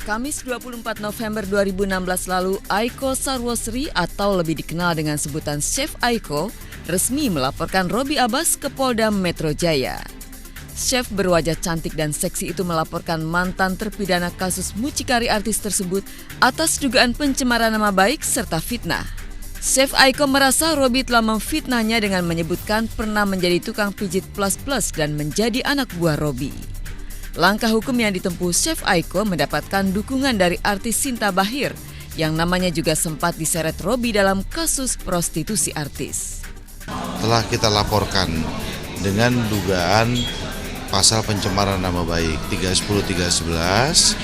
Kamis 24 November 2016 lalu, Aiko Sarwosri atau lebih dikenal dengan sebutan Chef Aiko resmi melaporkan Robby Abbas ke Polda Metro Jaya. Chef berwajah cantik dan seksi itu melaporkan mantan terpidana kasus mucikari artis tersebut atas dugaan pencemaran nama baik serta fitnah. Chef Aiko merasa Robby telah memfitnahnya dengan menyebutkan pernah menjadi tukang pijit plus-plus dan menjadi anak buah Robby. Langkah hukum yang ditempuh Chef Aiko mendapatkan dukungan dari artis Sinta Bahir yang namanya juga sempat diseret Robby dalam kasus prostitusi artis. Telah kita laporkan dengan dugaan pasal pencemaran nama baik 310 311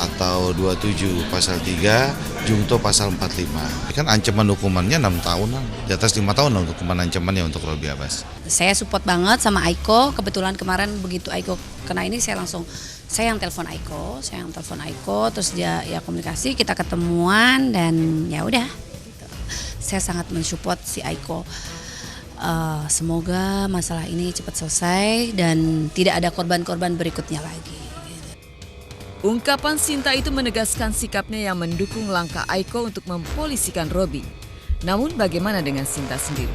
atau 27 pasal 3 Jungto pasal 45. Ini kan ancaman hukumannya 6 tahun, di atas 5 tahun hukuman ancamannya untuk Robby Abbas. Saya support banget sama Aiko. Kebetulan kemarin begitu Aiko kena ini saya yang telepon Aiko, terus dia ya komunikasi, kita ketemuan dan ya udah. Gitu. Saya sangat mensupport si Aiko. Semoga masalah ini cepat selesai dan tidak ada korban-korban berikutnya lagi. Ungkapan Sinta itu menegaskan sikapnya yang mendukung langkah Aiko untuk mempolisikan Robby. Namun bagaimana dengan Sinta sendiri?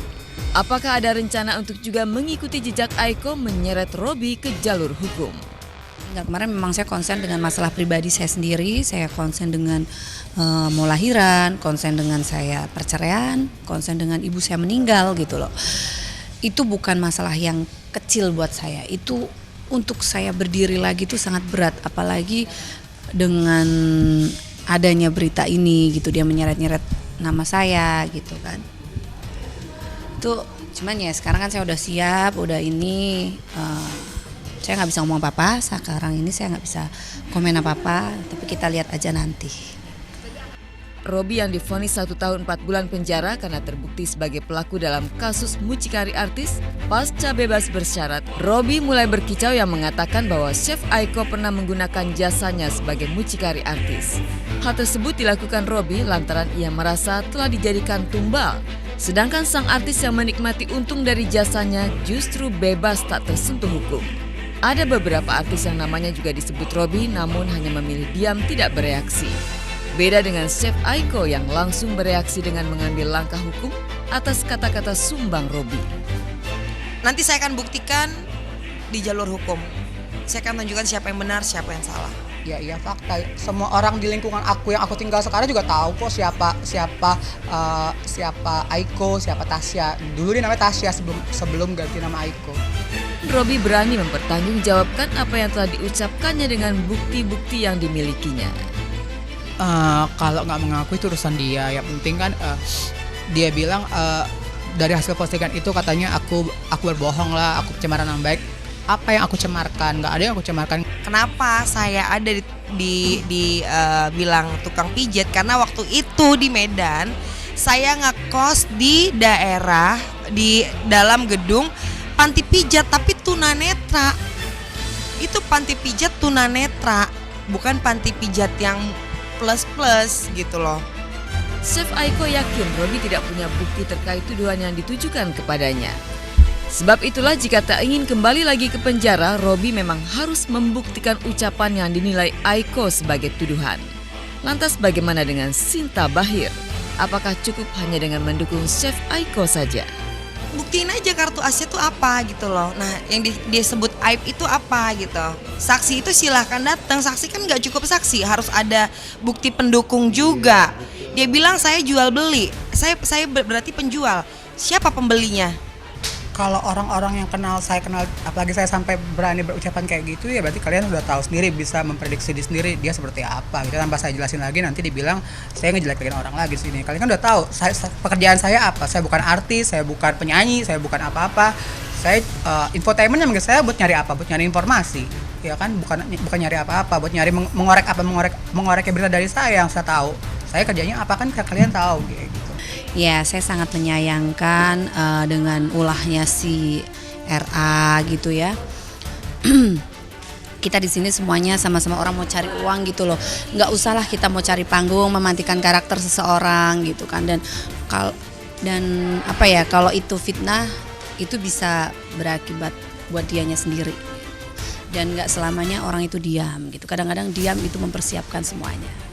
Apakah ada rencana untuk juga mengikuti jejak Aiko menyeret Robby ke jalur hukum? Kemarin memang saya konsen dengan masalah pribadi saya sendiri, saya konsen dengan mau lahiran, konsen dengan saya perceraian, konsen dengan ibu saya meninggal gitu loh. Itu bukan masalah yang kecil buat saya, itu untuk saya berdiri lagi itu sangat berat, apalagi dengan adanya berita ini gitu, dia menyeret-nyeret nama saya gitu kan. Itu cuman ya sekarang kan saya udah siap, udah ini saya nggak bisa ngomong apa-apa, sekarang ini saya nggak bisa komen apa-apa, tapi kita lihat aja nanti. Robby yang divonis 1 tahun 4 bulan penjara karena terbukti sebagai pelaku dalam kasus mucikari artis, pasca bebas bersyarat, Robby mulai berkicau yang mengatakan bahwa Chef Aiko pernah menggunakan jasanya sebagai mucikari artis. Hal tersebut dilakukan Robby lantaran ia merasa telah dijadikan tumbal, sedangkan sang artis yang menikmati untung dari jasanya justru bebas tak tersentuh hukum. Ada beberapa artis yang namanya juga disebut Robby namun hanya memilih diam tidak bereaksi. Beda dengan Chef Aiko yang langsung bereaksi dengan mengambil langkah hukum atas kata-kata sumbang Robby. Nanti saya akan buktikan di jalur hukum. Saya akan tunjukkan siapa yang benar, siapa yang salah. Iya fakta. Semua orang di lingkungan aku yang aku tinggal sekarang juga tahu kok siapa Aiko, siapa Tasya. Dulu dia namanya Tasya sebelum ganti nama Aiko. Robby berani mempertanggungjawabkan apa yang telah diucapkannya dengan bukti-bukti yang dimilikinya. Kalau nggak mengaku itu urusan dia. Yang penting kan dia bilang dari hasil postingan itu katanya aku berbohong lah, aku pencemaran nama baik. Apa yang aku cemarkan? Nggak ada yang aku cemarkan. Kenapa saya ada di bilang tukang pijat? Karena waktu itu di Medan saya ngekos di daerah di dalam gedung panti pijat tapi tunanetra. Itu panti pijat tunanetra, bukan panti pijat yang plus gitu loh. Chef Aiko yakin Robby tidak punya bukti terkait tuduhan yang ditujukan kepadanya. Sebab itulah jika tak ingin kembali lagi ke penjara, Robby memang harus membuktikan ucapan yang dinilai Aiko sebagai tuduhan. Lantas bagaimana dengan Sinta Bahir? Apakah cukup hanya dengan mendukung Chef Aiko saja? Buktiin aja kartu asnya tuh apa gitu loh. Nah yang dia sebut aib itu apa gitu. Saksi itu silahkan datang. Saksi kan gak cukup saksi, harus ada bukti pendukung juga. Dia bilang saya jual beli. Saya berarti penjual. Siapa pembelinya? Kalau orang-orang yang saya kenal, apalagi saya sampai berani berucapan kayak gitu, ya berarti kalian udah tahu sendiri, bisa memprediksi sendiri dia seperti apa gitu. Tanpa saya jelasin lagi nanti dibilang saya ngejelek-jelekin orang lagi sini. Kalian kan udah tahu pekerjaan saya apa. Saya bukan artis, saya bukan penyanyi, saya bukan apa-apa. Saya infotainment yang saya buat nyari apa? Buat nyari informasi. Ya kan, bukan nyari apa-apa, buat nyari mengorek berita dari saya yang saya tahu. Saya kerjanya apa kan kalian tahu gitu. Ya, saya sangat menyayangkan dengan ulahnya si RA gitu ya. Kita di sini semuanya sama-sama orang mau cari uang gitu loh. Nggak usahlah kita mau cari panggung, memantikan karakter seseorang gitu kan. Dan kalau itu fitnah itu bisa berakibat buat dianya sendiri. dan nggak selamanya orang itu diam gitu. Kadang-kadang diam itu mempersiapkan semuanya.